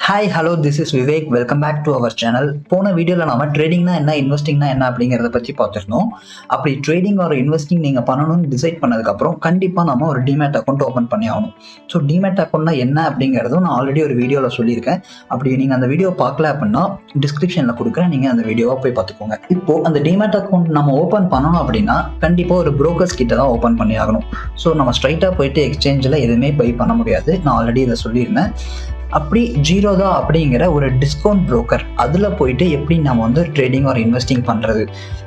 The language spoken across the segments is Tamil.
Hi hello this is Vivek. Welcome back to our channel. போன வீடியோவில் நம்ம ட்ரேடிங்னா என்ன, இன்வெஸ்டிங்னா என்ன அப்படிங்கிறத பற்றி பார்த்துருந்தோம். அப்படி ட்ரேடிங் ஒரு இன்வெஸ்டிங் நீங்கள் பண்ணணும்னு டிசைட் பண்ணதுக்கப்புறம் கண்டிப்பாக நம்ம ஒரு டிமேட் அக்கௌண்ட் ஓப்பன் பண்ணி ஆகணும். ஸோ டிமேட் அக்கௌண்ட்னா என்ன அப்படிங்கிறதும் நான் ஆல்ரெடி ஒரு வீடியோவில் சொல்லியிருக்கேன். அப்படி நீங்கள் அந்த வீடியோ பார்க்கல அப்படின்னா டிஸ்கிரிப்ஷனில் கொடுக்குறேன், நீங்கள் அந்த வீடியோவை போய் பார்த்துக்கோங்க. இப்போது அந்த டிமேட் அக்கௌண்ட் நம்ம ஓப்பன் பண்ணணும் அப்படின்னா கண்டிப்பாக ஒரு புரோக்கர்ஸ் கிட்ட தான் ஓப்பன் பண்ணி ஆகணும். ஸோ நம்ம ஸ்ட்ரைட்டாக போயிட்டு எக்ஸ்சேஞ்சில் எதுவுமே பை பண்ண முடியாது. நான் ஆல்ரெடி இதை சொல்லியிருந்தேன். அப்படி ஜீரோதா அப்படிங்கிற ஒரு டிஸ்கவுண்ட் புரோக்கர் அதில் போயிட்டு எப்படி நம்ம வந்து ட்ரேடிங் ஒரு இன்வெஸ்டிங் பண்ணுறது,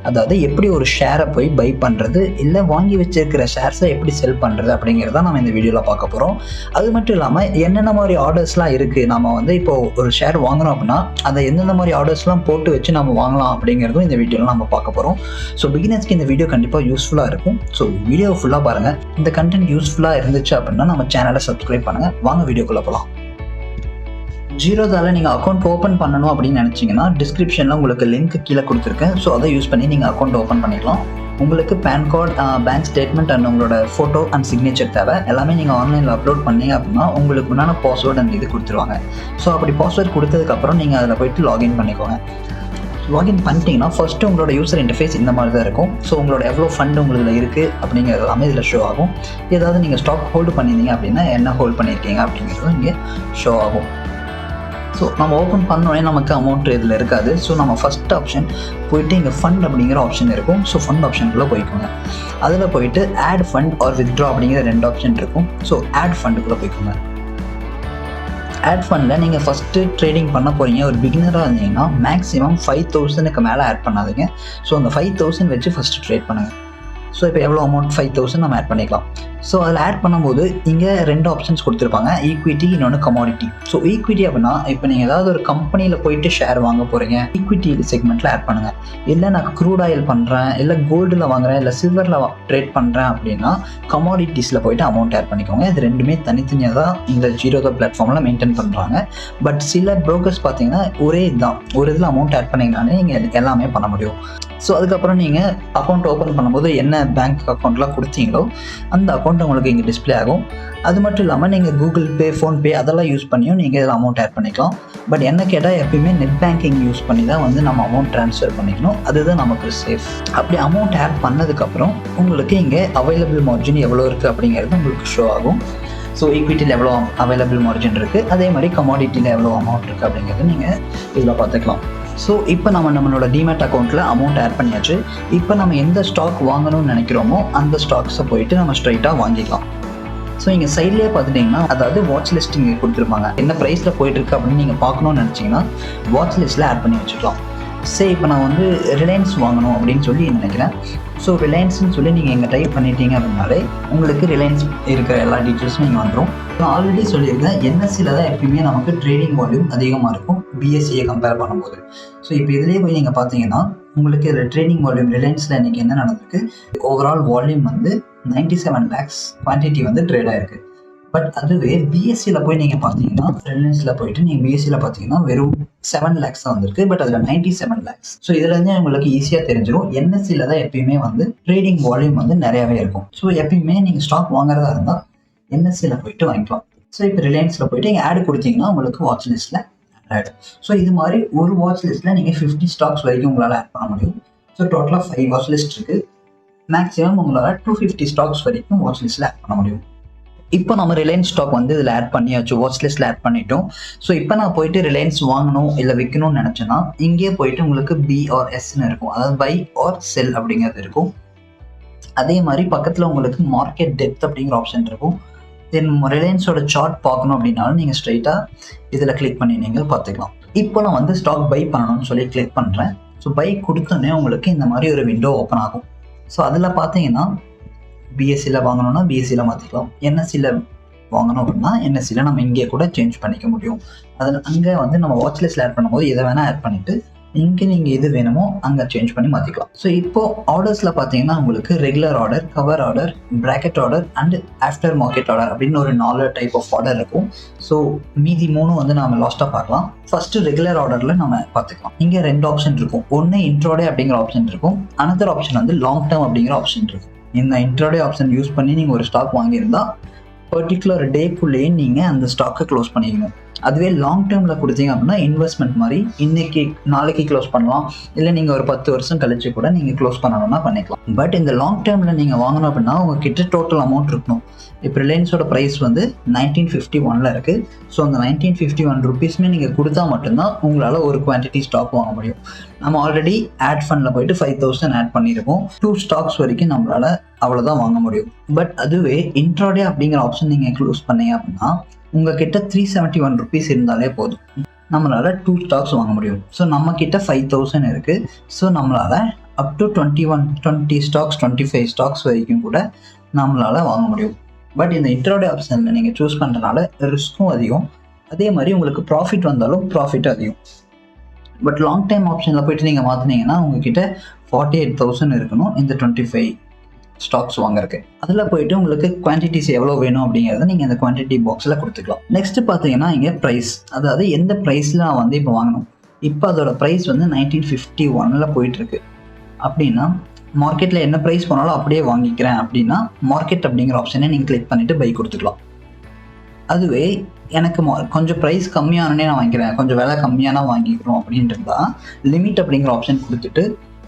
அதாவது எப்படி ஒரு ஷேரை போய் பை பண்ணுறது, இல்லை வாங்கி வச்சிருக்கிற ஷேர்ஸை எப்படி செல் பண்ணுறது அப்படிங்கிறத நம்ம இந்த வீடியோவில் பார்க்க போகிறோம். அது மட்டும் இல்லாமல் என்னென்ன மாதிரி ஆர்டர்ஸ்லாம் இருக்குது, நம்ம வந்து இப்போது ஒரு ஷேர் வாங்குறோம் அப்படின்னா அதை எந்தெந்த மாதிரி ஆர்டர்ஸ்லாம் போட்டு வச்சு நம்ம வாங்கலாம் அப்படிங்கிறதும் இந்த வீடியோவில் நம்ம பார்க்க போகிறோம். ஸோ பிகினர்ஸ்க்கு இந்த வீடியோ கண்டிப்பாக யூஸ்ஃபுல்லாக இருக்கும். ஸோ வீடியோ ஃபுல்லாக பாருங்கள். இந்த கண்டென்ட் யூஸ்ஃபுல்லாக இருந்துச்சு அப்படின்னா நம்ம சேனலை சப்ஸ்கிரைப் பண்ணுங்கள். வாங்க வீடியோக்குள்ளே போகலாம். ஜீரோதாவில் நீங்கள் அக்கௌண்ட் ஓப்பன் பண்ணணும் அப்படின்னு நினச்சிங்கன்னா டிஸ்கிரிப்ஷனில் உங்களுக்கு லிங்க் கீழே கொடுத்துருக்கேன். ஸோ அதை யூஸ் பண்ணி நீங்கள் அக்கௌண்ட் ஓப்பன் பண்ணிக்கலாம். உங்களுக்கு PAN card, bank statement and உங்களோட ஃபோட்டோ அண்ட் சிக்னேச்சர் தேவை. எல்லாமே நீங்கள் ஆன்லைனில் அப்லோட் பண்ணீங்க அப்படின்னா உங்களுக்கு உண்டான பாஸ்வேர்டு அண்ட் இது கொடுத்துருவாங்க. ஸோ அப்படி பாஸ்வேர்டு கொடுத்ததுக்கப்புறம் நீங்கள் அதில் போய்ட்டு லாகின் பண்ணிக்கோங்க. லாகின் பண்ணிட்டீங்கன்னா ஃபஸ்ட்டு உங்களோட யூசர் இன்டர்ஃபேஸ் இந்த மாதிரி தான் இருக்கும். ஸோ உங்களோட எவ்வளோ ஃபண்டு உங்களுக்கு இருக்குது அப்படிங்கிறது எல்லாமே இதில் ஷோ ஆகும். ஏதாவது நீங்கள் ஸ்டாக் ஹோல்டு பண்ணியிருந்தீங்க அப்படின்னா என்ன ஹோல்ட் பண்ணியிருக்கீங்க அப்படிங்கிறதும் இங்கே ஷோ ஆகும். ஸோ நம்ம ஓப்பன் பண்ணோடனே நமக்கு அமௌண்ட் இதில் இருக்காது. ஸோ நம்ம ஃபஸ்ட் ஆப்ஷன் போயிட்டு இங்கே ஃபண்ட் அப்படிங்கிற ஆப்ஷன் இருக்கும். ஸோ ஃபண்ட் ஆப்ஷனுக்குள்ளே போய்க்கோங்க. அதில் போயிட்டு ஆட் ஃபண்ட் ஆர் வித்ட்ரா அப்படிங்கிற 2 ஆப்ஷன் இருக்கும். ஸோ ஆட் ஃபண்டுக்குள்ளே போய்க்கோங்க. ஆட் ஃபண்டில் நீங்கள் ஃபஸ்ட்டு ட்ரேடிங் பண்ண போகிறீங்க. ஒரு பிகினராக இருந்தீங்கன்னா மேக்ஸிமம் 5000க்கு மேலே ஆட் பண்ணாதீங்க. ஸோ அந்த 5000 வச்சு ஃபஸ்ட்டு ட்ரேட் பண்ணுங்கள். ஸோ இப்போ எவ்வளோ அமௌண்ட் 5000 நம்ம ஆட் பண்ணிக்கலாம். ஸோ அதில் ஆட் பண்ணும்போது இங்கே 2 ஆப்ஷன்ஸ் கொடுத்துருப்பாங்க, ஈக்விட்டி, இன்னொன்று கமாடிட்டி. ஸோ ஈக்விட்டி அப்படின்னா இப்போ நீங்கள் ஏதாவது ஒரு கம்பெனியில் போயிட்டு ஷேர் வாங்க போகிறீங்க, ஈக்விட்டி செக்மெண்ட்டில் ஆட் பண்ணுங்கள். இல்லை நான் க்ரூட் ஆயில் பண்ணுறேன், இல்லை கோல்டில் வாங்குறேன், இல்லை சில்வரில் ட்ரேட் பண்ணுறேன் அப்படின்னா கமாடிட்டிஸில் போயிட்டு அமௌண்ட் ஆட் பண்ணிக்கோங்க. இது ரெண்டுமே தனித்தனியாக தான் இந்த ஜீரோதா பிளாட்ஃபார்மில் மெயின்டைன் பண்ணுறாங்க. பட் சில ப்ரோக்கர்ஸ் பார்த்தீங்கன்னா ஒரே இதுதான், ஒரு இதில் அமௌண்ட் ஆட் பண்ணிங்கனாலே நீங்கள் எல்லாமே பண்ண முடியும். ஸோ அதுக்கப்புறம் நீங்கள் அக்கௌண்ட் ஓப்பன் பண்ணும்போது என்ன பேங்க் அக்கௌண்ட்லாம் கொடுத்தீங்களோ அந்த அக்கௌண்ட் உங்களுக்கு இங்கே டிஸ்பிளே ஆகும். அது மட்டும் இல்லாமல் நீங்கள் கூகுள் பே, ஃபோன்பே அதெல்லாம் யூஸ் பண்ணியும் நீங்கள் இதில் அமௌண்ட் ஆட் பண்ணிக்கலாம். பட் என்ன கேட்டால் எப்பயுமே நெட் பேங்கிங் யூஸ் பண்ணி தான் வந்து நம்ம அமௌண்ட் ட்ரான்ஸ்ஃபர் பண்ணிக்கணும். அதுதான் நமக்கு சேஃப். அப்படி அமௌண்ட் ஆட் பண்ணதுக்கப்புறம் உங்களுக்கு இங்கே அவைலபிள் மார்ஜின் எவ்வளோ இருக்குது அப்படிங்கிறது உங்களுக்கு ஷோ ஆகும். ஸோ ஈக்விட்டியில் எவ்வளோ அவைலபிள் மார்ஜின் இருக்குது, அதே மாதிரி கமாடிட்டியில் எவ்வளோ அமௌண்ட் இருக்குது அப்படிங்கிறது நீங்கள் இதில் பார்த்துக்கலாம். ஸோ இப்போ நம்மளோட டிமேட் அக்கௌண்ட்டில் அமௌண்ட் ஆட் பண்ணியாச்சு. இப்போ நம்ம எந்த ஸ்டாக் வாங்கணும்னு நினைக்கிறோமோ அந்த ஸ்டாக்ஸை போயிட்டு நம்ம ஸ்ட்ரைட்டாக வாங்கிக்கலாம். ஸோ இங்கே சைட்லேயே பார்த்துட்டிங்கன்னா அதாவது வாட்ச் லிஸ்ட் இங்கே கொடுத்துருப்பாங்க. என்ன ப்ரைஸில் போயிட்டுருக்கு அப்படின்னு நீங்கள் பார்க்கணுன்னு நினச்சிங்கன்னா வாட்ச் லிஸ்ட்டில் ஆட் பண்ணி வச்சுக்கலாம். சரி, இப்போ நான் வந்து ரிலையன்ஸ் வாங்கணும் அப்படின்னு சொல்லி நினைக்கிறேன். ஸோ ரிலையன்ஸ்னு சொல்லி நீங்கள் இங்கே டைப் பண்ணிட்டீங்க அப்படின்னாலே உங்களுக்கு ரிலையன்ஸ் இருக்கிற எல்லா டீட்டெயில்ஸும் இங்கே வந்துடும். நான் ஆல்ரெடி சொல்லியிருக்கேன், என்எஸ்சியில் தான் எப்பயுமே நமக்கு ட்ரேடிங் வால்யூம் அதிகமாக இருக்கும் பிஎஸ்சியை கம்பேர் பண்ணும்போது. ஸோ இப்போ இதிலே போய் நீங்கள் பார்த்தீங்கன்னா உங்களுக்கு இதில் ட்ரேடிங் வால்யூம் ரிலையன்ஸில் இன்றைக்கி என்ன நடந்திருக்கு, ஓவரால் வால்யூம் வந்து 97 lakhs குவான்டிட்டி வந்து ட்ரேட் ஆகிருக்கு. பட் அதுவே பிஎஸ்சியில் போய் நீங்கள் பார்த்தீங்கன்னா ரிலையன்ஸில் போயிட்டு நீங்கள் பிஎஸ்சியில் பார்த்தீங்கன்னா வெறும் 7 lakhs தான் வந்திருக்கு. பட் அதில் 97 lakhs. ஸோ இதுலேருந்து உங்களுக்கு ஈஸியாக தெரிஞ்சிடும் என்எஸ்சியில் தான் எப்பயுமே வந்து ட்ரேடிங் வால்யூம் வந்து நிறையாவே இருக்கும். ஸோ எப்பயுமே நீங்கள் ஸ்டாக் வாங்குறதா இருந்தால் என்எஸ்சியில் போயிட்டு வாங்கிக்கலாம். ஸோ இப்போ ரிலையன்ஸில் போயிட்டு நீங்கள் ஆட் கொடுத்தீங்கன்னா உங்களுக்கு வாட்ச் லிஸ்ட்டில் ஆட். ஸோ இது மாதிரி ஒரு வாட்ச் லிஸ்ட்டில் நீங்கள் 50 ஸ்டாக்ஸ் வரைக்கும் உங்களால் ஆட் பண்ண முடியும். ஸோ டோட்டலாக 5 வாட்ச் லிஸ்ட் இருக்குது. மேக்ஸிமம் உங்களால் 250 ஸ்டாக்ஸ் வரைக்கும் வாட்ச் லிஸ்ட்டில் ஆட் பண்ண முடியும். இப்போ நம்ம ரிலையன்ஸ் ஸ்டாக் வந்து இதில் ஆட் பண்ணியாச்சு, வாட்ச் லிஸ்ட்டில் ஆட் பண்ணிட்டோம். ஸோ இப்போ நான் போயிட்டு ரிலையன்ஸ் வாங்கணும் இல்லை விற்கணும்னு நினச்சேன்னா இங்கே போயிட்டு உங்களுக்கு பி ஆர் எஸ்ன்னு இருக்கும், அதாவது பை ஆர் செல் அப்படிங்கிறது இருக்கும். அதே மாதிரி பக்கத்தில் உங்களுக்கு மார்க்கெட் டெப்த் அப்படிங்கிற ஆப்ஷன் இருக்கும். தென் ரிலையன்ஸோட சார்ட் பார்க்கணும் அப்படின்னாலும் நீங்கள் ஸ்ட்ரைட்டாக இதில் கிளிக் பண்ணி நீங்கள் பார்த்துக்கலாம். இப்போ நான் வந்து ஸ்டாக் பை பண்ணணும்னு சொல்லி கிளிக் பண்ணுறேன். ஸோ பை கொடுத்தோன்னே உங்களுக்கு இந்த மாதிரி ஒரு விண்டோ ஓப்பன் ஆகும். ஸோ அதில் பார்த்தீங்கன்னா பிஎஸ்சியில் வாங்கணும்னா பிஎஸ்சியில் மாற்றிக்கலாம், என்எஸ்சியில் வாங்கணும் அப்படின்னா என்எஸ்சியில் நம்ம இங்கே கூட சேஞ்ச் பண்ணிக்க முடியும். அதில் அங்கே வந்து நம்ம வாட்ச் லிஸ்ட்டில் ஆட் பண்ணும்போது இதை வேணால் ஆட் பண்ணிவிட்டு இங்கே நீங்கள் எது வேணுமோ அங்கே சேஞ்ச் பண்ணி மாற்றிக்கலாம். ஸோ இப்போது ஆர்டர்ஸில் பார்த்தீங்கன்னா உங்களுக்கு regular order, cover order, bracket order and after market order அப்படின்னு ஒரு 4 டைப் ஆஃப் ஆர்டர் இருக்கும். ஸோ மீதி 3 வந்து நம்ம லாஸ்ட்டாக பார்க்கலாம். ஃபஸ்ட்டு ரெகுலர் ஆர்டரில் நம்ம பார்த்துக்கலாம். இங்கே 2 ஆப்ஷன் இருக்கும். ஒன்று இன்ட்ரோடே அப்படிங்கிற ஆப்ஷன் இருக்கும், அனதர் ஆப்ஷன் வந்து லாங் டேர்ம் அப்படிங்கிற ஆப்ஷன் இருக்கும். இந்த இன்ட்ரோடே ஆப்ஷன் யூஸ் பண்ணி நீங்கள் ஒரு ஸ்டாக் வாங்கியிருந்தால் பர்டிகுலர் டேக்குள்ளேயே நீங்கள் அந்த ஸ்டாக்கை க்ளோஸ் பண்ணிக்கணும். அதுவே லாங் டேர்மில் கொடுத்தீங்க அப்படின்னா இன்வெஸ்ட்மெண்ட் மாதிரி இன்னைக்கு நாளைக்கு க்ளோஸ் பண்ணலாம், இல்லை நீங்கள் ஒரு 10 வருஷம் கழிச்சு கூட நீங்கள் க்ளோஸ் பண்ணணும்னா பண்ணிக்கலாம். பட் இந்த லாங் டேர்மில் நீங்கள் வாங்கணும் அப்படின்னா உங்ககிட்ட டோட்டல் அமௌண்ட் இருக்கணும். இப்போ ரிலையன்ஸோட ப்ரைஸ் வந்து 1951 இருக்குது. ஸோ அந்த 1951 ருபீஸ்மே நீங்கள் கொடுத்தா மட்டும்தான் உங்களால் ஒரு குவான்டிட்டி ஸ்டாக் வாங்க முடியும். நம்ம ஆல்ரெடி ஆட் ஃபண்டில் போயிட்டு 5000 ஆட் பண்ணியிருக்கோம். 2 ஸ்டாக்ஸ் வரைக்கும் நம்மளால் அவ்வளோதான் வாங்க முடியும். பட் அதுவே இன்ட்ராடே அப்படிங்கிற ஆப்ஷன் நீங்கள் க்ளோஸ் பண்ணீங்க அப்படின்னா உங்ககிட்ட 371 ருபீஸ் இருந்தாலே போதும், நம்மளால் 2 ஸ்டாக்ஸ் வாங்க முடியும். ஸோ நம்மக்கிட்ட 5000 இருக்குது. ஸோ நம்மளால் அப் டு 20 ஸ்டாக்ஸ் 25 ஸ்டாக்ஸ் வரைக்கும் கூட நம்மளால் வாங்க முடியும். பட் இந்த இன்ட்ராடே ஆப்ஷனில் நீங்கள் சூஸ் பண்ணுறதுனால ரிஸ்க்கும் அதிகம், அதே மாதிரி உங்களுக்கு ப்ராஃபிட் வந்தாலும் ப்ராஃபிட் அதிகம். பட் லாங் டைம் ஆப்ஷனில் போய்ட்டு நீங்கள் மாற்றினீங்கன்னா உங்ககிட்ட 48,000 இருக்கணும் இந்த 25 ஸ்டாக்ஸ் வாங்குறதுக்கு. அதில் போய்ட்டு உங்களுக்கு குவான்டிட்டிஸ் எவ்வளோ வேணும் அப்படிங்கிறத நீங்கள் இந்த குவான்டிட்டி பாக்ஸில் கொடுத்துக்கலாம். நெக்ஸ்ட்டு பார்த்தீங்கன்னா இங்கே ப்ரைஸ், அதாவது எந்த ப்ரைஸில் நான் வந்து இப்போ வாங்கணும். இப்போ அதோட ப்ரைஸ் வந்து 1951 போயிட்டுருக்கு அப்படின்னா மார்க்கெட்டில் என்ன ப்ரைஸ் போனாலும் அப்படியே வாங்கிக்கிறேன் அப்படின்னா மார்க்கெட் அப்படிங்கிற ஆப்ஷனை நீங்கள் கிளிக் பண்ணிவிட்டு பை கொடுத்துக்கலாம். அதுவே எனக்கு கொஞ்சம் ப்ரைஸ் கம்மியானே நான் வாங்கிக்கிறேன், கொஞ்சம் விலை கம்மியான வாங்கிக்கிறோம் அப்படின்றதா லிமிட் அப்படிங்கிற ஆப்ஷன் கொடுத்துட்டு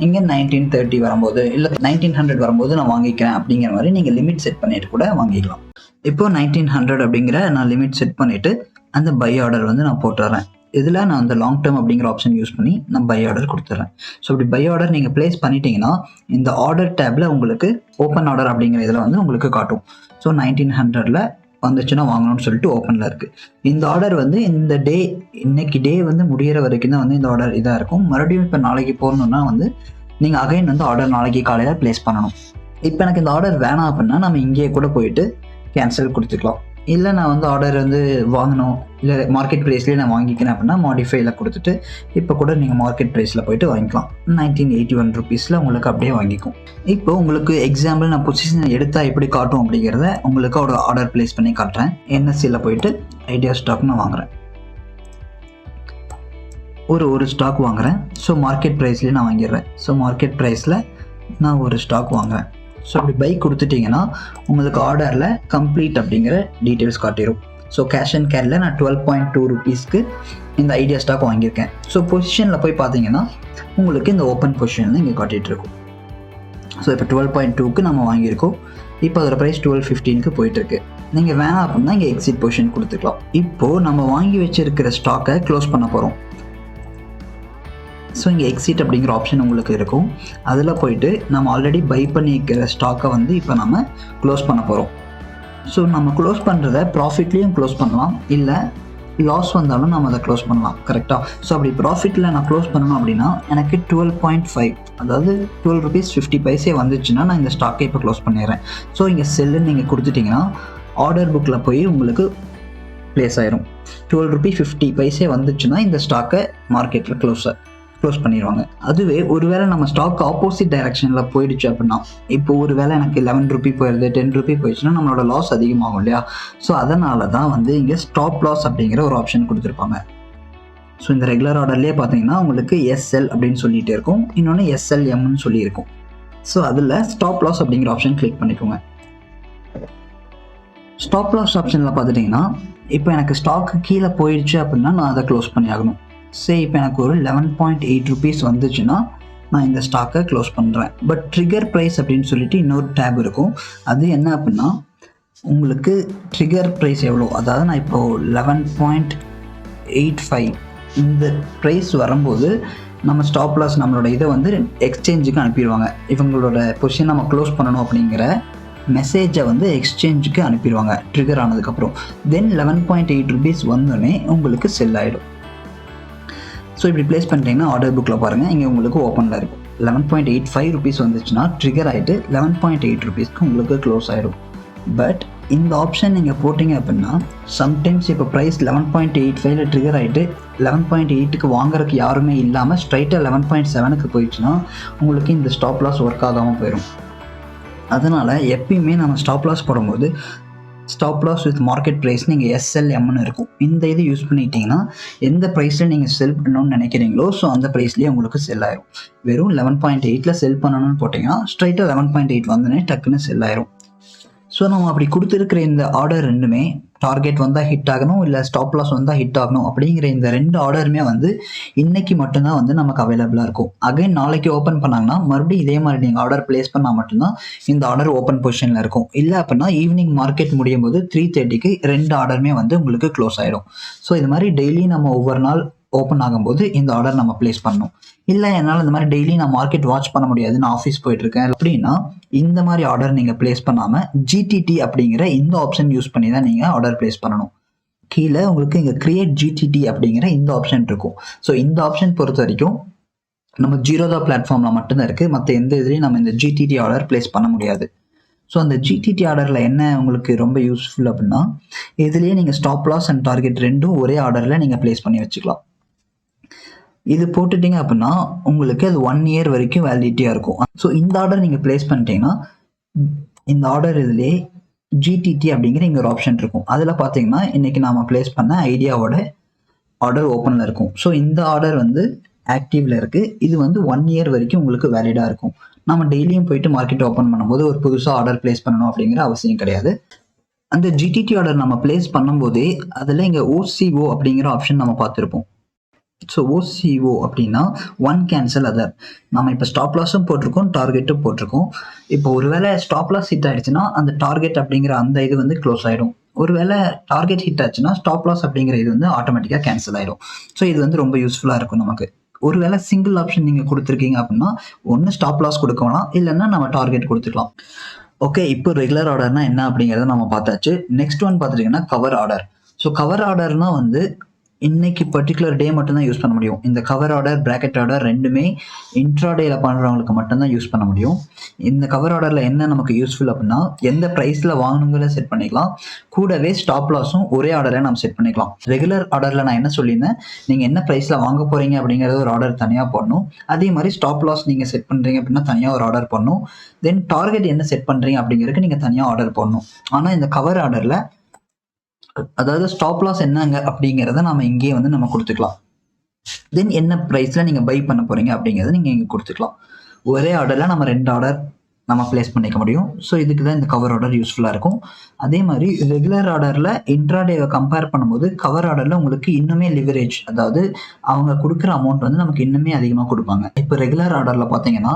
இங்கே 1930 வரும்போது இல்லை 1900 வரும்போது நான் வாங்கிக்கிறேன் அப்படிங்கிற மாதிரி நீங்கள் லிமிட் செட் பண்ணிட்டு கூட வாங்கிக்கலாம். இப்போது 1900 அப்படிங்கிற நான் லிமிட் செட் பண்ணிவிட்டு அந்த பை ஆர்டர் வந்து நான் போட்டுறேன். இதில் நான் அந்த லாங் டேர்ம் அப்படிங்கிற ஆப்ஷன் யூஸ் பண்ணி நான் பை ஆர்டர் கொடுத்துட்றேன். ஸோ இப்படி பை ஆர்டர் நீங்கள் ப்ளேஸ் பண்ணிட்டீங்கன்னா இந்த ஆர்டர் டேப்பில் உங்களுக்கு ஓப்பன் ஆர்டர் அப்படிங்கிற இதில் வந்து உங்களுக்கு காட்டும். ஸோ 1900 வந்துச்சுன்னா வாங்கணும்னு சொல்லிட்டு ஓப்பனில் இருக்குது. இந்த ஆர்டர் வந்து இந்த டே இன்னைக்கு டே வந்து முடிகிற வரைக்கும் தான் வந்து இந்த ஆர்டர் இதாக இருக்கும். மறுபடியும் இப்போ நாளைக்கு போகணுன்னா வந்து நீங்கள் அகைன் வந்து ஆர்டர் நாளைக்கு காலையில் ப்ளேஸ் பண்ணணும். இப்போ எனக்கு இந்த ஆர்டர் வேணாம் அப்படின்னா நம்ம இங்கேயே கூட போயிட்டு கேன்சல் கொடுத்துக்கலாம். இல்லை நான் வந்து ஆர்டர் வந்து வாங்கணும், இல்லை மார்க்கெட் ப்ரைஸ்லேயே நான் வாங்கிக்கிறேன் அப்படின்னா மாடிஃபைல கொடுத்துட்டு இப்போ கூட நீங்கள் மார்க்கெட் ப்ரைஸில் போய்ட்டு வாங்கிக்கலாம். 1981 ருபீஸில் உங்களுக்கு அப்படியே வாங்கிக்கும். இப்போ உங்களுக்கு எக்ஸாம்பிள் நான் பொசிஷன் எடுத்தால் எப்படி காட்டும் அப்படிங்கிறத உங்களுக்கு ஒரு ஆர்டர் ப்ளேஸ் பண்ணி காட்டுறேன். என்எஸ்சியில் போயிட்டு ஐடியா ஸ்டாக் நான் வாங்குகிறேன், ஒரு ஸ்டாக் வாங்குகிறேன். ஸோ மார்க்கெட் ப்ரைஸ்லேயே நான் வாங்கிடுறேன். ஸோ மார்க்கெட் ப்ரைஸில் நான் ஒரு ஸ்டாக் வாங்குகிறேன். ஸோ அப்படி பை கொடுத்துட்டிங்கன்னா உங்களுக்கு ஆர்டரில் கம்ப்ளீட் அப்படிங்கிற டீட்டெயில்ஸ் காட்டிடும். ஸோ கேஷ் அண்ட் கேரில் நான் 12.2 ருபீஸ்க்கு இந்த ஐடியா ஸ்டாக் வாங்கியிருக்கேன். ஸோ பொசிஷனில் போய் பார்த்தீங்கன்னா உங்களுக்கு இந்த ஓப்பன் பொசிஷன் இங்கே காட்டிகிட்ருக்கும். ஸோ இப்போ 12.2க்கு நம்ம வாங்கியிருக்கோம். இப்போ அதோட ப்ரைஸ் 12.15க்கு போயிட்டுருக்கு. நீங்கள் வேணாம் அப்படின்னா இங்கே எக்ஸிட் பொசிஷன் கொடுத்துக்கலாம். இப்போது நம்ம வாங்கி வச்சுருக்கிற ஸ்டாக்கை க்ளோஸ் பண்ண போகிறோம். ஸோ இங்கே எக்ஸிட் அப்படிங்கிற ஆப்ஷன் உங்களுக்கு இருக்கும். அதில் போயிட்டு நம்ம ஆல்ரெடி பை பண்ணிக்கிற ஸ்டாக்கை வந்து இப்போ நம்ம க்ளோஸ் பண்ண போகிறோம். ஸோ நம்ம க்ளோஸ் பண்ணுறத ப்ராஃபிட்லேயும் க்ளோஸ் பண்ணலாம், இல்லை லாஸ் வந்தாலும் நம்ம அதை க்ளோஸ் பண்ணலாம். கரெக்டாக? ஸோ அப்படி ப்ராஃபிட்டில் நான் க்ளோஸ் பண்ணணும் அப்படின்னா எனக்கு 12.5 அதாவது 12 ருபீஸ் 50 பைசே வந்துச்சுன்னா நான் இந்த ஸ்டாக்கை இப்போ க்ளோஸ் பண்ணிடுறேன். ஸோ இங்கே செல்லுன்னு நீங்கள் கொடுத்துட்டிங்கன்னா ஆர்டர் புக்கில் போய் உங்களுக்கு ப்ளேஸ் ஆயிரும். 12 ருபீஸ் 50 பைசே வந்துச்சுன்னா இந்த ஸ்டாக்கை மார்க்கெட்டில் க்ளோஸ் பண்ணிடுவாங்க. அதுவே ஒருவேளை நம்ம ஸ்டாக் ஆப்போசிட் டைரக்ஷனில் போயிடுச்சு அப்படின்னா, இப்போ ஒரு வேளை எனக்கு 11 ருபீ போயிடுது, 10 ருபீ போயிடுச்சுன்னா நம்மளோட லாஸ் அதிகமாகும் இல்லையா? ஸோ அதனால தான் வந்து இங்கே ஸ்டாப் லாஸ் அப்படிங்கிற ஒரு ஆப்ஷன் கொடுத்துருப்பாங்க. ஸோ இந்த ரெகுலர் ஆர்டர்லேயே பார்த்தீங்கன்னா உங்களுக்கு எஸ்எல் அப்படின்னு சொல்லிகிட்டே இருக்கும், இன்னொன்று எஸ்எல்எம்னு சொல்லியிருக்கும். ஸோ அதில் ஸ்டாப் லாஸ் அப்படிங்கிற ஆப்ஷன் கிளிக் பண்ணிக்கோங்க. ஸ்டாப் லாஸ் ஆப்ஷனில் பார்த்துட்டிங்கன்னா இப்போ எனக்கு ஸ்டாக்கு கீழே போயிடுச்சு அப்படின்னா நான் அதை க்ளோஸ் பண்ணி ஆகணும். இப்போ எனக்கு ஒரு 11.8 ருபீஸ் வந்துச்சுன்னா நான் இந்த ஸ்டாக்கை க்ளோஸ் பண்ணுறேன். பட் ட்ரிகர் ப்ரைஸ் அப்படின்னு சொல்லிட்டு இன்னொரு டேப் இருக்கும். அது என்ன அப்படின்னா உங்களுக்கு ட்ரிகர் ப்ரைஸ் எவ்வளோ, அதாவது நான் இப்போது 11.85 இந்த ப்ரைஸ் வரும்போது நம்ம ஸ்டாப் லாஸ் நம்மளோட இதை வந்து எக்ஸ்சேஞ்சுக்கு அனுப்பிடுவாங்க. இவங்களோட பொசிஷன் நம்ம க்ளோஸ் பண்ணணும் அப்படிங்கிற மெசேஜை வந்து எக்ஸ்சேஞ்சுக்கு அனுப்பிடுவாங்க ட்ரிகர் ஆனதுக்கப்புறம். தென் 11.8 ருபீஸ் வந்தோடனே உங்களுக்கு செல் ஆகிடும். ஸோ இப்படி ப்ளேஸ் பண்ணிட்டீங்கன்னா ஆர்டர் புக்கில் பாருங்கள், இங்கே உங்களுக்கு ஓப்பனில் இருக்கும். 11.85 ருபீஸ் வந்துச்சுன்னா ட்ரிகர் ஆகிட்டு 11.8 ருபீஸ்க்கு உங்களுக்கு க்ளோஸ் ஆகிடும். பட் இந்த ஆப்ஷன் நீங்கள் போட்டிங்க அப்படின்னா சம்டைம்ஸ் இப்போ ப்ரைஸ் 11.85 ட்ரிகர் ஆகிட்டு 11.8க்கு வாங்குறதுக்கு யாருமே இல்லாமல் ஸ்ட்ரைட்டாக 11.7க்கு போயிடுச்சுன்னா உங்களுக்கு இந்த ஸ்டாப் லாஸ் ஒர்க் ஆகாமல் போயிடும். அதனால் எப்பயுமே நம்ம ஸ்டாப் லாஸ் போடும்போது stop loss with market price நீங்கள் எஸ்எல்எம்னு இருக்கும். இந்த இது யூஸ் பண்ணிட்டீங்கன்னா எந்த ப்ரைஸில் நீங்கள் செல் பண்ணணும்னு நினைக்கிறீங்களோ ஸோ அந்த ப்ரைஸ்லேயே உங்களுக்கு செல் ஆயிரும். வெறும் 11.8ல் செல் பண்ணணும்னு போட்டிங்கன்னா ஸ்ட்ரைட்டாக 11.8 வந்தோடனே டக்குன்னு செல் ஆயிரும். ஸோ நம்ம அப்படி கொடுத்துருக்கிற இந்த ஆர்டர் ரெண்டுமே டார்கெட் வந்தால் ஹிட் ஆகணும், இல்லை ஸ்டாப் லாஸ் வந்தால் ஹிட் ஆகணும் அப்படிங்கிற இந்த 2 ஆர்டருமே வந்து இன்னைக்கு மட்டும்தான் வந்து நமக்கு அவைலபிளாக இருக்கும். அகைன் நாளைக்கு ஓப்பன் பண்ணாங்கன்னா மறுபடியும் இதே மாதிரி நீங்கள் ஆர்டர் பிளேஸ் பண்ணால் மட்டும்தான் இந்த ஆர்டர் ஓப்பன் பொசிஷனில் இருக்கும். இல்லை அப்படின்னா ஈவினிங் மார்க்கெட் முடியும் போது 3:30க்கு 2 ஆர்டருமே வந்து உங்களுக்கு க்ளோஸ் ஆயிடும். ஸோ இது மாதிரி டெய்லி நம்ம ஒவ்வொரு நாள் ஓப்பன் ஆகும்போது இந்த ஆர்டர் நம்ம பிளேஸ் பண்ணணும். இல்லை என்னால் இந்த மாதிரி டெய்லி நான் மார்க்கெட் வாட்ச் பண்ண முடியாது, நான் ஆஃபீஸ் போயிட்டுருக்கேன் அப்படின்னா இந்த மாதிரி ஆர்டர் நீங்கள் பிளேஸ் பண்ணாமல் ஜிடிடி அப்படிங்கிற இந்த ஆப்ஷன் யூஸ் பண்ணி தான் நீங்கள் ஆர்டர் பிளேஸ் பண்ணணும். கீழே உங்களுக்கு இங்கே கிரியேட் ஜிடிடி அப்படிங்கிற இந்த ஆப்ஷன் இருக்கும். ஸோ இந்த ஆப்ஷன் பொறுத்த வரைக்கும் நம்ம ஜீரோதா பிளாட்ஃபார்மில் மட்டும்தான் இருக்குது. மற்ற எந்த இதுலேயும் நம்ம இந்த ஜிடிடி ஆர்டர் பிளேஸ் பண்ண முடியாது. ஸோ அந்த ஜிடிடி ஆர்டரில் என்ன உங்களுக்கு ரொம்ப யூஸ்ஃபுல் அப்படின்னா இதுலேயே நீங்கள் ஸ்டாப் லாஸ் அண்ட் டார்கெட் ரெண்டும் ஒரே ஆர்டரில் நீங்கள் பிளேஸ் பண்ணி வச்சுக்கலாம். இது போட்டுட்டீங்க அப்படின்னா உங்களுக்கு அது 1 இயர் வரைக்கும் வேலிடிட்டியாக இருக்கும். ஸோ இந்த ஆர்டர் நீங்கள் பிளேஸ் பண்ணிட்டீங்கன்னா இந்த ஆர்டர் இதுலேயே ஜிடிடி அப்படிங்கிற இங்கே ஒரு ஆப்ஷன் இருக்கும். அதில் பார்த்தீங்கன்னா இன்றைக்கி நாம் பிளேஸ் பண்ண ஐடியாவோட ஆர்டர் ஓப்பனில் இருக்கும். ஸோ இந்த ஆர்டர் வந்து ஆக்டிவில் இருக்குது. இது வந்து 1 இயர் வரைக்கும் உங்களுக்கு வேலிடாக இருக்கும். நம்ம டெய்லியும் போயிட்டு மார்க்கெட் ஓப்பன் பண்ணும்போது ஒரு புதுசாக ஆர்டர் பிளேஸ் பண்ணணும் அப்படிங்கிற அவசியம் கிடையாது. அந்த ஜிடிடி ஆர்டர் நம்ம பிளேஸ் பண்ணும்போதே அதில் இங்கே ஓசிஓ அப்படிங்கிற ஆப்ஷன் நம்ம பார்த்துருப்போம். ஸோ ஓசிஓ அப்படின்னா ஒன் கேன்சல் அதர். நம்ம இப்போ ஸ்டாப் லாஸும் போட்டிருக்கோம், டார்கெட்டும் போட்டிருக்கோம். இப்போ ஒருவேளை ஸ்டாப் லாஸ் ஹிட் ஆயிடுச்சுன்னா அந்த டார்கெட் அப்படிங்கிற அந்த இது வந்து க்ளோஸ் ஆகிடும். ஒருவேளை டார்கெட் ஹிட் ஆச்சுன்னா ஸ்டாப் லாஸ் அப்படிங்கிற இது வந்து ஆட்டோமேட்டிக்காக கேன்சல் ஆகிடும். ஸோ இது வந்து ரொம்ப யூஸ்ஃபுல்லாக இருக்கும் நமக்கு. ஒருவேளை சிங்கிள் ஆப்ஷன் நீங்கள் கொடுத்துருக்கீங்க அப்படின்னா ஒன்று ஸ்டாப் லாஸ் கொடுக்கலாம், இல்லைன்னா நம்ம டார்கெட் கொடுத்துக்கலாம். ஓகே, இப்போ ரெகுலர் ஆர்டர்னா என்ன அப்படிங்கிறத நம்ம பார்த்தாச்சு. நெக்ஸ்ட் ஒன் பார்த்துட்டிங்கன்னா கவர் ஆர்டர். ஸோ கவர் ஆர்டர்னா வந்து இன்னைக்கு பர்டிகுலர் டே மட்டும்தான் யூஸ் பண்ண முடியும். இந்த கவர் ஆர்டர், பிராக்கெட் ஆர்டர் ரெண்டுமே இன்ட்ராடேல பண்ணுறவங்களுக்கு மட்டும்தான் யூஸ் பண்ண முடியும். இந்த கவர் ஆர்டரில் என்ன நமக்கு யூஸ்ஃபுல் அப்படின்னா எந்த ப்ரைஸில் வாங்கணுங்கிற செட் பண்ணிக்கலாம், கூடவே ஸ்டாப் லாஸும் ஒரே ஆர்டரில் நம்ம செட் பண்ணிக்கலாம். ரெகுலர் ஆர்டரில் நான் என்ன சொல்லியிருந்தேன், நீங்கள் என்ன ப்ரைஸில் வாங்க போகிறீங்க அப்படிங்கிறது ஒரு ஆர்டர் தனியாக போடணும். அதே மாதிரி ஸ்டாப் லாஸ் நீங்கள் செட் பண்ணுறீங்க அப்படின்னா தனியாக ஒரு ஆர்டர் போடணும். தென் டார்கெட் என்ன செட் பண்ணுறீங்க அப்படிங்கிறதுக்கு நீங்கள் தனியாக ஆர்டர் போடணும். ஆனால் இந்த கவர் ஆர்டரில் அதாவது ஸ்டாப் லாஸ் என்னங்க அப்படிங்கிறத நம்ம இங்கேயே வந்து நம்ம கொடுத்துக்கலாம். தென் என்ன ப்ரைஸில் நீங்கள் பை பண்ண போகிறீங்க அப்படிங்கிறத நீங்கள் இங்கே கொடுத்துக்கலாம். ஒரே ஆர்டரில் நம்ம 2 ஆர்டர் நம்ம பிளேஸ் பண்ணிக்க முடியும். ஸோ இதுக்கு தான் இந்த கவர் ஆர்டர் யூஸ்ஃபுல்லாக இருக்கும். அதே மாதிரி ரெகுலர் ஆர்டரில் இன்ட்ராடேவை கம்பேர் பண்ணும்போது கவர் ஆர்டரில் உங்களுக்கு இன்னுமே லிவரேஜ், அதாவது அவங்க கொடுக்குற அமௌண்ட் வந்து நமக்கு இன்னுமே அதிகமாக கொடுப்பாங்க. இப்போ ரெகுலர் ஆர்டரில் பார்த்தீங்கன்னா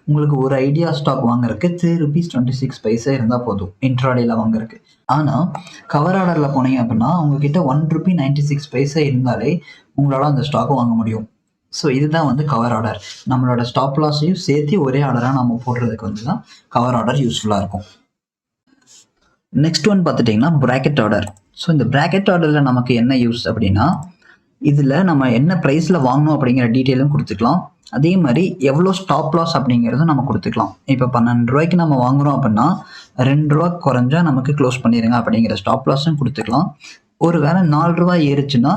உங்களுக்கு ஒரு ஐடியா ஸ்டாக் வாங்குறதுக்கு ₹3.26 இருந்தால் போதும் இன்ட்ராடேல வாங்குறதுக்கு. ஆனால் கவர் ஆர்டரில் போனீங்க அப்படின்னா உங்ககிட்ட ₹1.96 இருந்தாலே உங்களால் அந்த ஸ்டாக்கை வாங்க முடியும். ஸோ இதுதான் வந்து கவர் ஆர்டர். நம்மளோட ஸ்டாப் லாஸையும் சேர்த்து ஒரே ஆர்டராக நம்ம போடுறதுக்கு வந்து தான் கவர் ஆர்டர் யூஸ்ஃபுல்லாக இருக்கும். நெக்ஸ்ட் ஒன் பார்த்துட்டிங்கன்னா பிராக்கெட் ஆர்டர். ஸோ இந்த பிராக்கெட் ஆர்டரில் நமக்கு என்ன யூஸ் அப்படின்னா இதில் நம்ம என்ன ப்ரைஸில் வாங்கணும் அப்படிங்கிற டீட்டெயிலும் கொடுத்துக்கலாம். அதே மாதிரி எவ்வளோ ஸ்டாப் லாஸ் அப்படிங்கிறதும் நம்ம கொடுத்துக்கலாம். இப்போ ₹12 நம்ம வாங்குகிறோம் அப்படின்னா ₹2 குறைஞ்சா நமக்கு க்ளோஸ் பண்ணிடுங்க அப்படிங்கிற ஸ்டாப் லாஸும் கொடுத்துக்கலாம். ஒரு வேளை ₹4 ஏறுச்சுன்னா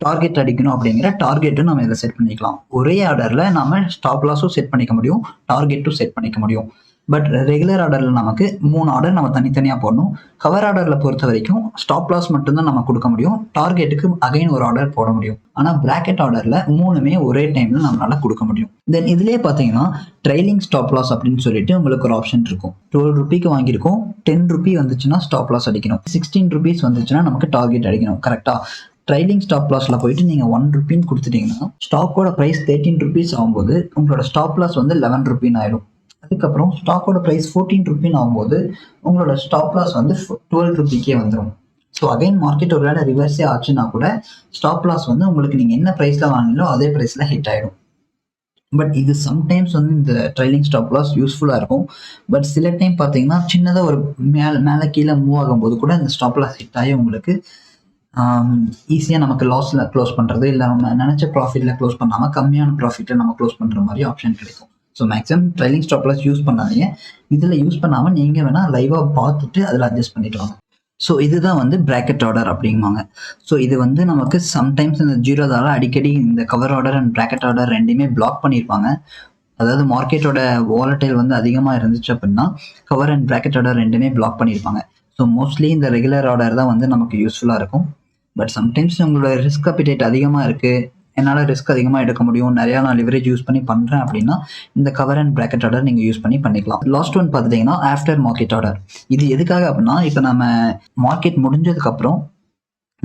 டார்கெட் அடிக்கணும் அப்படிங்கிற டார்கெட்டும் நம்ம இதில் செட் பண்ணிக்கலாம். ஒரே ஆர்டரில் நம்ம ஸ்டாப் லாஸும் செட் பண்ணிக்க முடியும், டார்கெட்டும் செட் பண்ணிக்க முடியும். பட் ரெகுலர் ஆர்டரில் நமக்கு 3 ஆர்டர் நம்ம தனித்தனியாக போடணும். கவர் ஆர்டரில் பொறுத்த வரைக்கும் ஸ்டாப் லாஸ் மட்டும்தான் நம்ம கொடுக்க முடியும், டார்கெட்டுக்கு அகைன் ஒரு ஆர்டர் போட முடியும். ஆனால் பிராக்கெட் ஆர்டரில் 3மே ஒரே டைமில் நம்மளால் கொடுக்க முடியும். தென் இதுலேயே பார்த்தீங்கன்னா ட்ரைலிங் ஸ்டாப் லாஸ் அப்படின்னு சொல்லிட்டு உங்களுக்கு ஒரு ஆப்ஷன் இருக்கும். ₹12 வாங்கியிருக்கோம், ₹10 வந்துச்சுன்னா ஸ்டாப் லாஸ் அடிக்கணும், ₹16 வந்துச்சுன்னா நமக்கு டார்கெட் அடிக்கணும். கரெக்டாக ட்ரைலிங் ஸ்டாப் லாஸில் போயிட்டு நீங்கள் ₹1 கொடுத்துட்டீங்கன்னா ஸ்டாக்கோட ப்ரைஸ் ₹13 ஆகும்போது உங்களோட ஸ்டாப் லாஸ் வந்து ₹11 ஆயிடும். அதுக்கப்புறம் ஸ்டாக்கோட ப்ரைஸ் ₹14 ஆகும்போது உங்களோட ஸ்டாப் லாஸ் வந்து ₹12 வந்துடும். ஸோ அகைன் மார்க்கெட் ஒரு வேளை ரிவர்ஸே ஆச்சுன்னா கூட ஸ்டாப் லாஸ் வந்து உங்களுக்கு நீங்கள் என்ன ப்ரைஸில் வாங்கினீங்களோ அதே ப்ரைஸில் ஹிட் ஆகிடும். பட் இது சம்டைம்ஸ் வந்து இந்த ட்ரைலிங் ஸ்டாப் லாஸ் யூஸ்ஃபுல்லாக இருக்கும். பட் சில டைம் பார்த்தீங்கன்னா சின்னதாக ஒரு மேலே கீழே மூவ் ஆகும்போது கூட இந்த ஸ்டாப் லாஸ் ஹிட் ஆகி உங்களுக்கு ஈஸியாக நமக்கு லாஸில் க்ளோஸ் பண்ணுறது, இல்லை நம்ம நினச்ச ப்ராஃபிட்டில் க்ளோஸ் பண்ணாமல் கம்மியான ப்ராஃபிட்டில் நம்ம க்ளோஸ் பண்ணுற மாதிரி ஆப்ஷன் கிடைக்கும். So maximum trailing stop loss use பண்ணாதீங்க. இதில் யூஸ் பண்ணாமல் நீங்கள் வேணால் லைவாக பார்த்துட்டு அதில் அட்ஜஸ்ட் பண்ணிட்டு வாங்க. ஸோ இதுதான் வந்து பிராக்கெட் ஆர்டர் அப்படிங்குவாங்க. ஸோ இது வந்து நமக்கு சம்டைம்ஸ் இந்த ஜீரோதால அடிக்கடி இந்த cover order and bracket order ரெண்டுமே பிளாக் பண்ணியிருப்பாங்க. அதாவது மார்க்கெட்டோட வாலட்டைல் வந்து அதிகமாக இருந்துச்சு அப்படின்னா கவர் அண்ட் பிராக்கெட் ஆர்டர் ரெண்டுமே பிளாக் பண்ணியிருப்பாங்க. ஸோ மோஸ்ட்லி இந்த ரெகுலர் ஆர்டர் தான் வந்து நமக்கு யூஸ்ஃபுல்லாக இருக்கும். பட் சம்டைம்ஸ் உங்களோட ரிஸ்க் அப்பிடேட் அதிகமாக இருக்குது, என்னால் ரிஸ்க் அதிகமாக எடுக்க முடியும், நிறையா நான் லிவரேஜ் யூஸ் பண்ணி பண்ணுறேன் அப்படின்னா இந்த கவர் அண்ட் ப்ராக்கெட் ஆர்டர் நீங்கள் யூஸ் பண்ணிக்கலாம். லாஸ்ட் ஒன் பார்த்துட்டிங்கன்னா ஆஃப்டர் மார்க்கெட் ஆர்டர். இது எதுக்காக அப்படின்னா, இப்போ நம்ம மார்க்கெட் முடிஞ்சதுக்கப்புறம்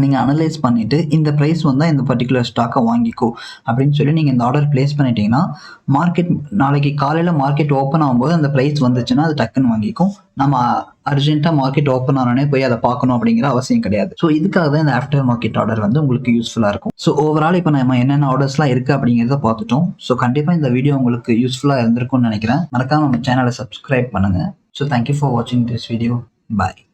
நீங்கள் அனலைஸ் பண்ணிவிட்டு இந்த ப்ரைஸ் வந்தால் இந்த பர்டிகுலர் ஸ்டாக்கை வாங்கிக்கோ அப்படின்னு சொல்லி நீங்கள் இந்த ஆர்டர் ப்ளேஸ் பண்ணிட்டீங்கன்னா, மார்க்கெட் நாளைக்கு காலையில் மார்க்கெட் ஓப்பன் ஆகும்போது அந்த ப்ரைஸ் வந்துச்சுன்னா அது டக்குன்னு வாங்கிக்கும். நம்ம அர்ஜென்ட்டாக மார்க்கெட் ஓப்பன் ஆனோடனே போய் அதை பார்க்கணும் அப்படிங்கிற அவசியம் கிடையாது. ஸோ இதுக்காக தான் இந்த ஆஃப்டர் மார்க்கெட் ஆர்டர் வந்து உங்களுக்கு யூஸ்ஃபுல்லாக இருக்கும். ஸோ ஓவரால் இப்போ நம்ம என்னென்ன ஆர்டர்ஸ்லாம் இருக்குது அப்படிங்கிறத பார்த்துட்டோம். ஸோ கண்டிப்பாக இந்த வீடியோ உங்களுக்கு யூஸ்ஃபுல்லாக இருந்திருக்கும்னு நினைக்கிறேன். மறக்காம நம்ம சேனலை சப்ஸ்கிரைப் பண்ணுங்கள். ஸோ தேங்க்யூ ஃபார் வாட்சிங் திஸ் வீடியோ. பாய்.